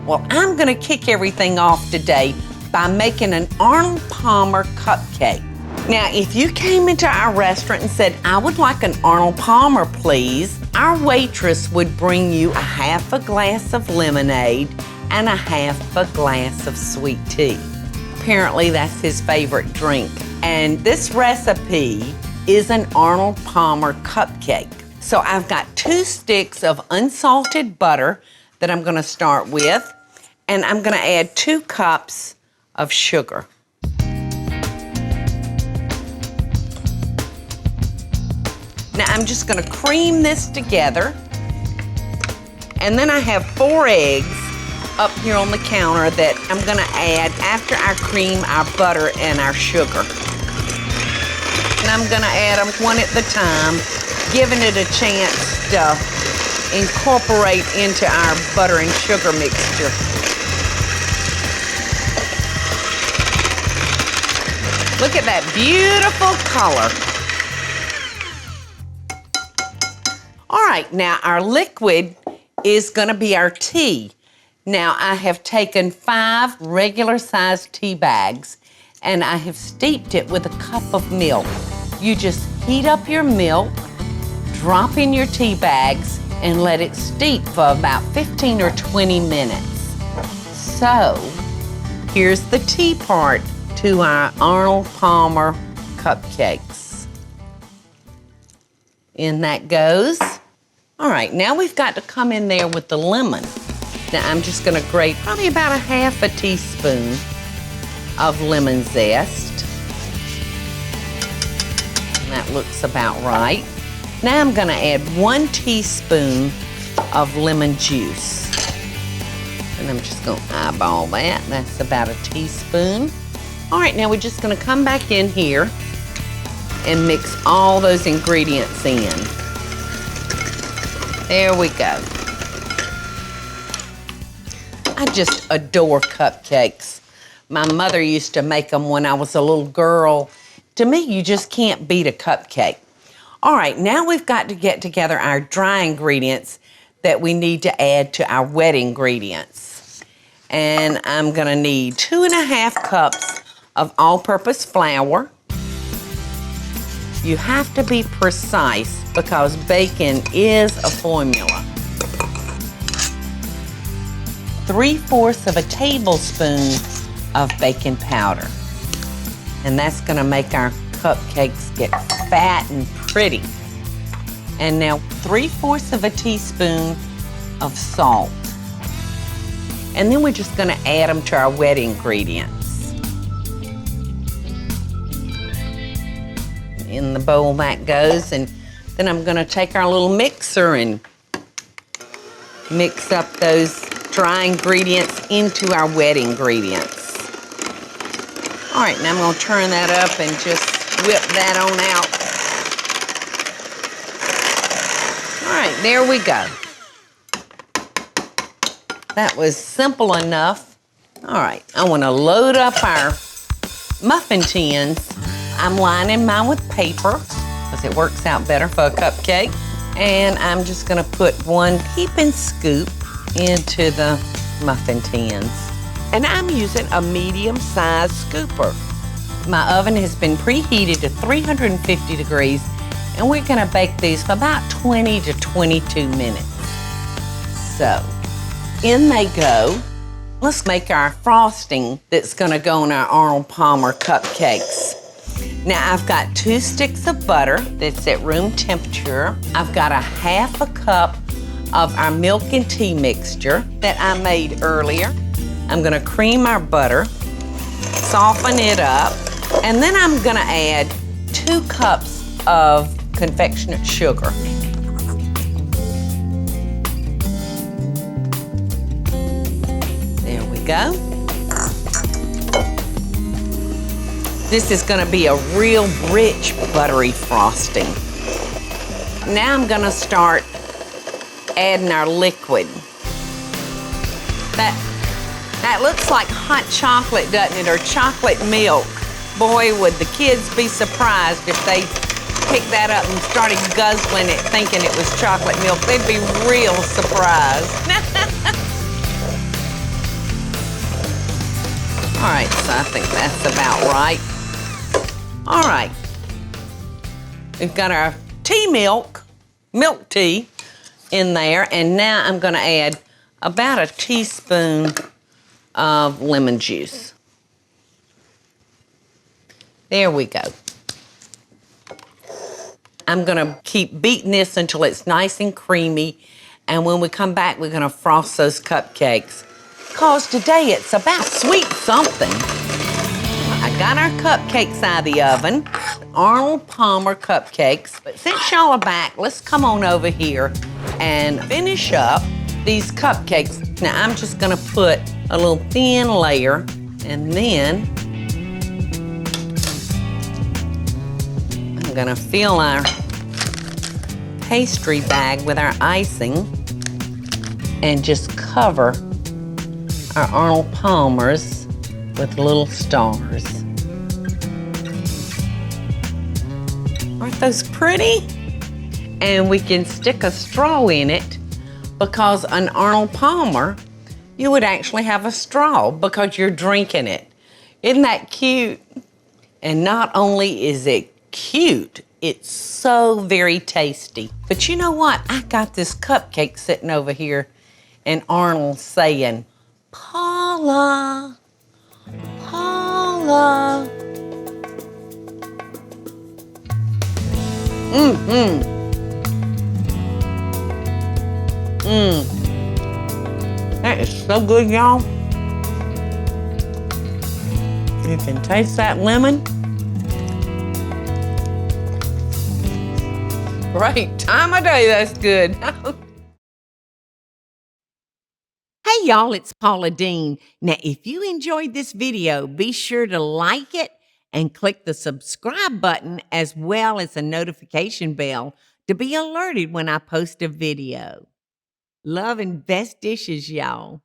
Well, I'm gonna kick everything off today by making an Arnold Palmer cupcake. Now, if you came into our restaurant and said, I would like an Arnold Palmer, please, our waitress would bring you a half a glass of lemonade and a half a glass of sweet tea. Apparently, that's his favorite drink. And this recipe is an Arnold Palmer cupcake. So I've got 2 sticks of unsalted butter that I'm gonna start with, and I'm gonna add 2 cups of sugar. Now I'm just gonna cream this together, and then I have 4 eggs up here on the counter that I'm gonna add after I cream our butter and our sugar. And I'm gonna add them one at a time, giving it a chance to incorporate into our butter and sugar mixture. Look at that beautiful color. All right, now our liquid is gonna be our tea. Now I have taken 5 regular sized tea bags and I have steeped it with a cup of milk. You just heat up your milk, drop in your tea bags, and let it steep for about 15 or 20 minutes. So, here's the tea part to our Arnold Palmer cupcakes. In that goes. All right, now we've got to come in there with the lemon. Now I'm just gonna grate probably about a half a teaspoon of lemon zest. And that looks about right. Now I'm gonna add 1 teaspoon of lemon juice. And I'm just gonna eyeball that. That's about a teaspoon. All right, now we're just gonna come back in here and mix all those ingredients in. There we go. I just adore cupcakes. My mother used to make them when I was a little girl. To me, you just can't beat a cupcake. All right, now we've got to get together our dry ingredients that we need to add to our wet ingredients. And I'm gonna need 2½ cups of all-purpose flour. You have to be precise because baking is a formula. 3/4 of a tablespoon of baking powder. And that's gonna make our cupcakes get fat and pretty. And now 3/4 of a teaspoon of salt. And then we're just gonna add them to our wet ingredients. In the bowl that goes, and then I'm gonna take our little mixer and mix up those dry ingredients into our wet ingredients. All right, now I'm gonna turn that up and just whip that on out. All right, there we go. That was simple enough. All right, I wanna load up our muffin tins. I'm lining mine with paper because it works out better for a cupcake. And I'm just gonna put 1 heaping scoop into the muffin tins. And I'm using a medium-sized scooper. My oven has been preheated to 350 degrees, and we're gonna bake these for about 20 to 22 minutes. So, in they go. Let's make our frosting that's gonna go on our Arnold Palmer cupcakes. Now, I've got 2 sticks of butter that's at room temperature. I've got a half a cup of our milk and tea mixture that I made earlier. I'm gonna cream our butter, soften it up, and then I'm gonna add 2 cups of confectionate sugar. There we go. This is gonna be a real rich, buttery frosting. Now I'm gonna start adding our liquid. That looks like hot chocolate, doesn't it, or chocolate milk. Boy, would the kids be surprised if they picked that up and started guzzling it thinking it was chocolate milk. They'd be real surprised. All right, so I think that's about right. All right. We've got our milk tea in there, and now I'm gonna add about a teaspoon of lemon juice. There we go. I'm gonna keep beating this until it's nice and creamy, and when we come back, we're gonna frost those cupcakes. Cause today it's about sweet something. I got our cupcakes out of the oven, Arnold Palmer Cupcakes. But since y'all are back, let's come on over here and finish up these cupcakes. Now I'm just gonna put a little thin layer, and then I'm gonna fill our pastry bag with our icing and just cover our Arnold Palmers with little stars. Aren't those pretty? And we can stick a straw in it, because an Arnold Palmer, you would actually have a straw because you're drinking it. Isn't that cute? And not only is it cute, it's so very tasty. But you know what? I got this cupcake sitting over here, and Arnold's saying, Paula, Paula. That is so good, y'all. You can taste that lemon. Great time of day, that's good. Hey y'all, it's Paula Deen. Now, if you enjoyed this video, be sure to like it and click the subscribe button as well as the notification bell to be alerted when I post a video. Love and best dishes, y'all.